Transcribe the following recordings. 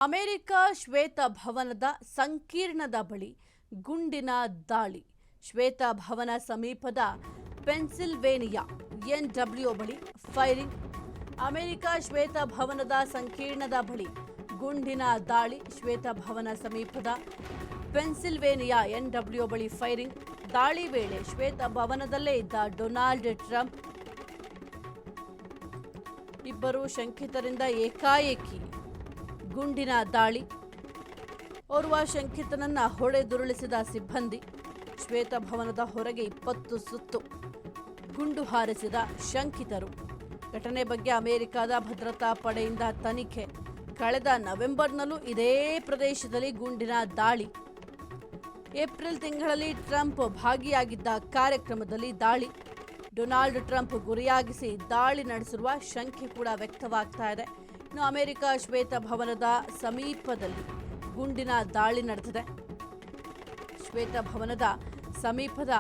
America ಶ್ವೇತಭವನದ ಸಂಕೀರ್ಣದ ಬಳಿ ಗುಂಡಿನ ದಾಳಿ. ಶ್ವೇತಭವನ ಸಮೀಪದ ಪೆನ್ಸಿಲ್ವೇನಿಯಾ ಎನ್‌ಡಬ್ಲ್ಯೂ ಬಳಿ ಫೈರಿಂಗ್. ಅಮೆರಿಕ ಶ್ವೇತಭವನದ ಸಂಕೀರ್ಣದ ಬಳಿ ಗುಂಡಿನ ದಾಳಿ. ಶ್ವೇತಭವನ ಸಮೀಪದ ಪೆನ್ಸಿಲ್ವೇನಿಯಾ ಎನ್‌ಡಬ್ಲ್ಯೂ ಬಳಿ ಫೈರಿಂಗ್. ದಾಳಿ ವೇಳೆ ಶ್ವೇತಭವನದಲ್ಲೇ ಇದ್ದ ಡೊನಾಲ್ಡ್ ಟ್ರಂಪ್ ಇಬ್ಬರು ಶಂಕಿತರಿಂದ ಏಕಾಏಕಿ ಗುಂಡಿನ ದಾಳಿ. ಓರ್ವ ಶಂಕಿತನನ್ನ ಹೊಡೆದುರುಳಿಸಿದ ಸಿಬ್ಬಂದಿ. ಶ್ವೇತಭವನದ ಹೊರಗೆ 20 ಸುತ್ತು ಗುಂಡು ಹಾರಿಸಿದ ಶಂಕಿತರು. ಘಟನೆ ಬಗ್ಗೆ ಅಮೆರಿಕದ ಭದ್ರತಾ ಪಡೆಯಿಂದ ತನಿಖೆ. ಕಳೆದ ನವೆಂಬರ್ನಲ್ಲೂ ಇದೇ ಪ್ರದೇಶದಲ್ಲಿ ಗುಂಡಿನ ದಾಳಿ. ಏಪ್ರಿಲ್ ತಿಂಗಳಲ್ಲಿ ಟ್ರಂಪ್ ಭಾಗಿಯಾಗಿದ್ದ ಕಾರ್ಯಕ್ರಮದಲ್ಲಿ ದಾಳಿ. ಡೊನಾಲ್ಡ್ ಟ್ರಂಪ್ ಗುರಿಯಾಗಿಸಿ ದಾಳಿ ನಡೆಸಿರುವ ಶಂಕೆ ಕೂಡ ವ್ಯಕ್ತವಾಗ್ತಾ ಇದೆ. ಇನ್ನು ಅಮೆರಿಕ ಶ್ವೇತಭವನದ ಸಮೀಪದಲ್ಲಿ ಗುಂಡಿನ ದಾಳಿ ನಡೆದಿದೆ. ಶ್ವೇತಭವನದ ಸಮೀಪದ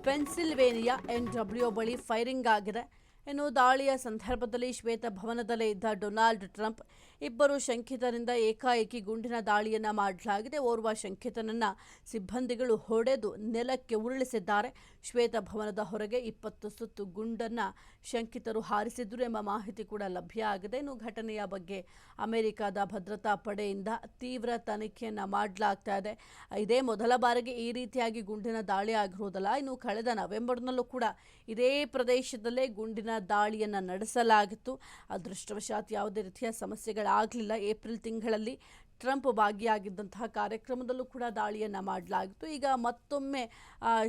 ಪೆನ್ಸಿಲ್ವೇನಿಯಾ ಎನ್‌ಡಬ್ಲ್ಯೂ ಬಳಿ ಫೈರಿಂಗ್ ಆಗಿದೆ. ಇನ್ನು ದಾಳಿಯ ಸಂದರ್ಭದಲ್ಲಿ ಶ್ವೇತಭವನದಲ್ಲೇ ಇದ್ದ ಡೊನಾಲ್ಡ್ ಟ್ರಂಪ್ ಇಬ್ಬರು ಶಂಕಿತರಿಂದ ಏಕಾಏಕಿ ಗುಂಡಿನ ದಾಳಿಯನ್ನ ಮಾಡಲಾಗಿದೆ. ಓರ್ವ ಶಂಕಿತನನ್ನ ಸಿಬ್ಬಂದಿಗಳು ಹೊಡೆದು ನೆಲಕ್ಕೆ ಉರುಳಿಸಿದ್ದಾರೆ. ಶ್ವೇತಭವನದ ಹೊರಗೆ 20 ಸುತ್ತು ಗುಂಡನ್ನ ಶಂಕಿತರು ಹಾರಿಸಿದ್ರು ಎಂಬ ಮಾಹಿತಿ ಕೂಡ ಲಭ್ಯ ಆಗಿದೆ. ಇನ್ನು ಘಟನೆಯ ಬಗ್ಗೆ ಅಮೆರಿಕದ ಭದ್ರತಾ ಪಡೆಯಿಂದ ತೀವ್ರ ತನಿಖೆಯನ್ನ ಮಾಡಲಾಗ್ತಾ ಇದೆ. ಇದೇ ಮೊದಲ ಬಾರಿಗೆ ಈ ರೀತಿಯಾಗಿ ಗುಂಡಿನ ದಾಳಿ ಆಗಿರುವುದಲ್ಲ. ಇನ್ನು ಕಳೆದ ನವೆಂಬರ್ನಲ್ಲೂ ಕೂಡ ಇದೇ ಪ್ರದೇಶದಲ್ಲೇ ಗುಂಡಿನ ದಾಳಿಯನ್ನ ನಡೆಸಲಾಗಿತ್ತು. ಅದೃಷ್ಟವಶಾತ್ ಯಾವುದೇ ರೀತಿಯ ಸಮಸ್ಯೆಗಳಾಗಲಿಲ್ಲ. ಏಪ್ರಿಲ್ ತಿಂಗಳಲ್ಲಿ ಟ್ರಂಪ್ ಭಾಗಿಯಾಗಿದ್ದಂತಹ ಕಾರ್ಯಕ್ರಮದಲ್ಲೂ ಕೂಡ ದಾಳಿಯನ್ನ ಮಾಡಲಾಗಿತ್ತು. ಈಗ ಮತ್ತೊಮ್ಮೆ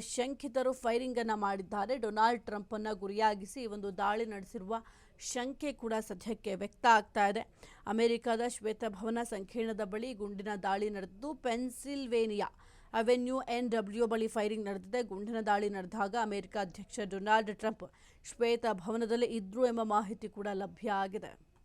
ಶಂಕಿತರು ಫೈರಿಂಗ್ ಅನ್ನ ಮಾಡಿದ್ದಾರೆ. ಡೊನಾಲ್ಡ್ ಟ್ರಂಪ್ ಅನ್ನ ಗುರಿಯಾಗಿಸಿ ಈ ಒಂದು ದಾಳಿ ನಡೆಸಿರುವ ಶಂಕೆ ಕೂಡ ಸದ್ಯಕ್ಕೆ ವ್ಯಕ್ತ ಆಗ್ತಾ ಇದೆ. ಅಮೆರಿಕದ ಶ್ವೇತಭವನ ಸಂಕೀರ್ಣದ ಬಳಿ ಗುಂಡಿನ ದಾಳಿ ನಡೆದಿದ್ದು ಪೆನ್ಸಿಲ್ವೇನಿಯಾ ಅವೆನ್ಯೂ ಎನ್‌ಡಬ್ಲ್ಯೂ ಬಳಿ ಫೈರಿಂಗ್ ನಡೆದಿದೆ. ಗುಂಡಿನ ದಾಳಿ ನಡೆದಾಗ ಅಮೆರಿಕ ಅಧ್ಯಕ್ಷ ಡೊನಾಲ್ಡ್ ಟ್ರಂಪ್ ಶ್ವೇತಭವನದಲ್ಲಿ ಇದ್ರು ಎಂಬ ಮಾಹಿತಿ ಕೂಡ ಲಭ್ಯ ಆಗಿದೆ.